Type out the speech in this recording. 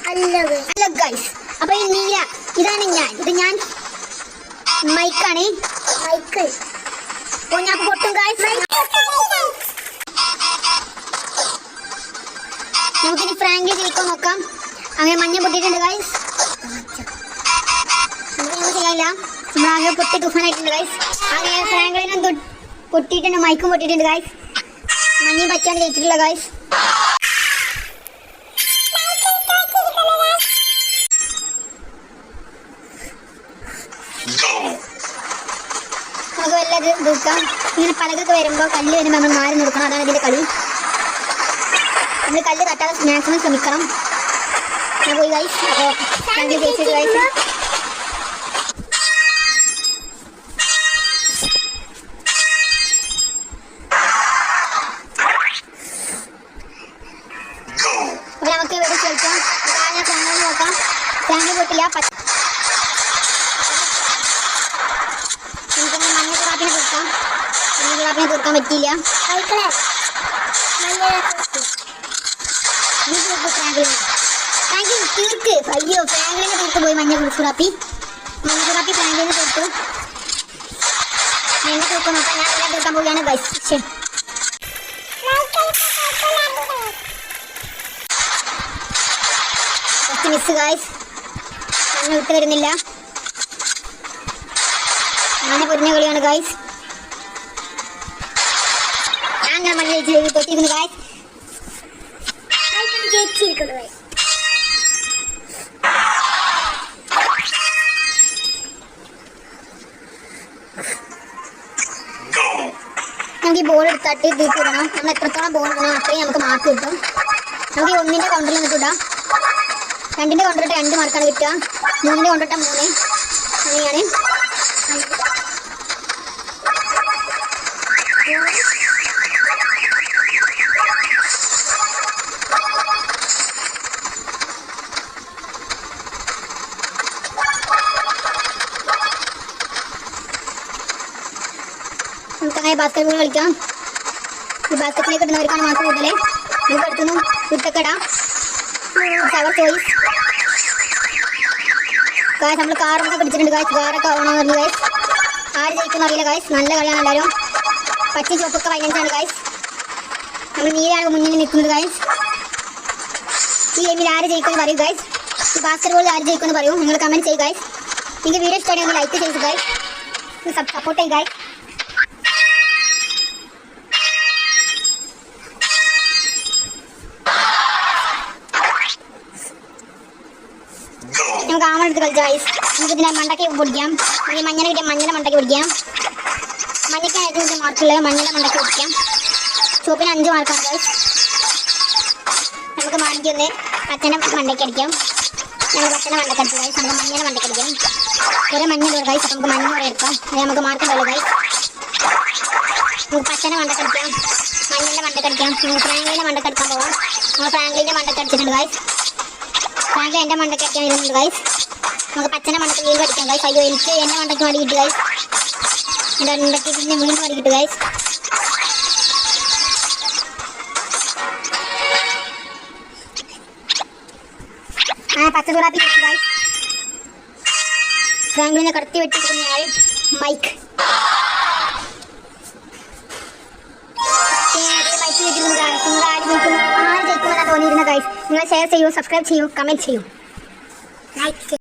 Hello guys, അപ്പൊ ഈ നീല ഇതാണ് ഞാൻ മൈക്കാണ്. ഞാൻ പൊട്ടും ഗൈസ്. നമുക്കിനി ഫ്രാങ്കിൽ ജയിക്കാൻ നോക്കാം. അങ്ങനെ മഞ്ഞ പൊട്ടിയിട്ടുണ്ട് ഗൈസ്. നമുക്ക് ചെയ്യാനില്ല, നമ്മളാകെ പൊട്ടി തുഫാനായിട്ടുണ്ട് ഗൈസ്. അങ്ങനെ ഫ്രാങ്കളിനും പൊട്ടിയിട്ടുണ്ട്, മൈക്കും പൊട്ടിയിട്ടുണ്ട് ഗൈസ്. മഞ്ഞയും പച്ചാണ് ജയിച്ചിട്ടുള്ള ഗൈസ്. നമുക്ക് വല്ലത് എടുക്കാം. ഇങ്ങനെ പലകൊക്കെ വരുമ്പോൾ കല്ല് വരുമ്പോൾ നമ്മൾ മാറി നിൽക്കണം. അതാണ് ഇതിൻ്റെ കളി. നമ്മൾ കല്ല് തട്ടാതെ മാക്സിമം ശ്രമിക്കണം. ഞാൻ പോയി ഗൈസ്. അപ്പോൾ ഫ്രാങ്കിൽ ജയിച്ചിട്ട് ഗൈസ്. അപ്പോൾ നമുക്ക് ഇവിടെ ചോദിക്കാം. ഞാൻ ഫ്രാങ്കിൽ നോക്കാം. ഫ്രാങ്കിൽ പൊട്ടില്ല. നമുക്കൊന്ന് മഞ്ഞ കുറാപ്പിനെ തീർക്കാം. മഞ്ഞ കുറാപ്പിനെ തീർക്കാൻ പറ്റിയില്ല. ഫ്രാങ്കിൻ തീർക്ക്. അയ്യോ, ഫ്രാങ്കിനെ തീർത്ത് പോയി മഞ്ഞ കുറാപ്പി. ഫ്രാങ്കിനെ തീർത്തു. എന്നെ തീർക്കാൻ നോക്കാം. ഞാൻ എല്ലാം തീർക്കാൻ പോവുകയാണ് ഗൈസ്. First miss guys. മഞ്ഞ വിട്ട് വരുന്നില്ല. അങ്ങനെ പൊരിഞ്ഞ കളിയാണ് ഗൈസ്. ഞാൻ മഞ്ഞ പൊട്ടിയിരിക്കുന്നു ഗൈസ്. നമുക്ക് ഈ ബോൾ എടുത്തിട്ട് തീർത്തിടണം. നമ്മൾ എത്രത്തോളം ബോൾ ഇടണം അത്രയും നമുക്ക് മാർക്ക് കിട്ടും. നമുക്ക് ഈ 1ന്റെ കൗണ്ടറിൽ നിന്നിട്ട് ഇടാം. 2ന്റെ കൗണ്ടറിട്ട് 2 മാർക്കാണ് കിട്ടുക. 3ന്റെ കൗണ്ടറിട്ട 3. അങ്ങനെയാണ്. നമുക്കങ്ങനെ ബാസ്കറ്റ് ബോൾ കളിക്കാം. ഈ ബാസ്കറ്റിലേക്ക് ഇടുന്നവർക്കാണ് മാർക്ക് കൂടുതൽ. നമുക്ക് അടുത്തുനിന്ന് വിട്ടൊക്കെടാം. അവർ ചോയ്സ് ഗായ്സ്. നമ്മൾ കാറൊക്കെ പിടിച്ചിട്ടുണ്ട് ഗായ്സ്. കാറൊക്കെ ആവണമെന്ന് പറഞ്ഞു ഗായ്സ്. ആര് ജയിക്കുന്ന അറിയില്ല ഗായ്സ്. നല്ല കളിയാണ് എല്ലാവരും. പച്ച ചുവപ്പൊക്കെ വൈലൻസാണ് ഗായ്സ്. നമ്മൾ നീരാണ് മുന്നിൽ നിൽക്കുന്നത് ഗായ്സ്. ഈ ഗെയിമിൽ ആര് ജയിക്കുമെന്ന് പറയൂ ഗായ്സ്. ഈ ബാസ്കറ്റ് ബോളിൽ ആര് ജയിക്കുമെന്ന് പറയൂ. നിങ്ങൾ കമൻറ്റ് ചെയ്യ് ഗായ്സ്. നിങ്ങൾക്ക് വീഡിയോ ഇഷ്ടമാണെങ്കിൽ ഒന്ന് ലൈക്ക് ചെയ്ത് ഗായ്സ്. സപ്പോർട്ട് ചെയ്യ് ഗായ്സ്. നമുക്ക് ആമടുത്ത് കളിച്ച ഗൈസ്. നമുക്ക് ഇതിനെ മണ്ടയ്ക്ക് പൊടിക്കാം. ഈ മഞ്ഞനെ കിട്ടിയ മഞ്ഞളെ മണ്ടയ്ക്ക് പൊടിക്കാം. മഞ്ഞയ്ക്ക് ഏറ്റവും മാർക്കുള്ളത് മഞ്ഞളെ മണ്ടയ്ക്ക് പൊടിക്കാം. ചുവപ്പിന് 5 മാർക്കാണ് ഗൈസ്. നമുക്ക് മാണിക്കൊന്ന് പച്ചനെ മണ്ടയ്ക്ക് അടിക്കാം. ഞങ്ങൾ പച്ചനെ മണ്ടയ്ക്ക് അടിച്ചു ഗൈസ്. നമുക്ക് മഞ്ഞളെ മണ്ടയ്ക്ക് അടിക്കാം. കുറേ മഞ്ഞളുള്ള ഗൈസ്. അപ്പോൾ നമുക്ക് മഞ്ഞ കുറേ എടുക്കാം. അത് നമുക്ക് മാർക്കുണ്ടല്ലോ ഗൈസ്. നമുക്ക് പച്ചനെ മണ്ടയ്ക്ക് അടിക്കാം. മഞ്ഞളിൻ്റെ മണ്ടയ്ക്ക് അടിക്കാം. നമുക്ക് ഫ്രാങ്ക്ലിൻ്റെ മണ്ടയ്ക്ക് അടിക്കാൻ പോകാം. നമ്മൾ ഫ്രാങ്ക്ലിൻ്റെ മണ്ടയ്ക്ക് അടിച്ചിട്ടുണ്ട് ഗൈസ്. ഫ്രാങ്കിൽ എൻ്റെ മണ്ടയ്ക്ക് അടിക്കാൻ വരുന്നുണ്ട് ഗൈസ്. നമുക്ക് പച്ചനെ മണ്ടയ്ക്ക് വീണ്ടും അടിക്കാം ഗൈസ്. അയ്യോ, എനിക്ക് എൻ്റെ മണ്ടയ്ക്ക് മടി കിട്ടി ഗൈസ്. എൻ്റെ മണ്ടയ്ക്ക് പിന്നെ വീണ്ടും മടി കിട്ടും ഗൈസ്. പച്ച കുറാപ്പി കിട്ടി ഗൈസ്. ഫ്രാങ്കിളിനെ കടത്തി വെട്ടിയിരിക്കുന്നയാൾ മൈക്ക്. മൈക്ക് കിട്ടിയിരുന്നു ഗൈസ്. നിങ്ങൾ ആര് ജയിക്കുമെന്നാണ് തോന്നിയിരുന്ന ഗൈസ്. നിങ്ങൾ ഷെയർ ചെയ്യൂ, സബ്സ്ക്രൈബ് ചെയ്യൂ, കമൻറ്റ് ചെയ്യൂ, ലൈക്ക് ചെയ്യൂ.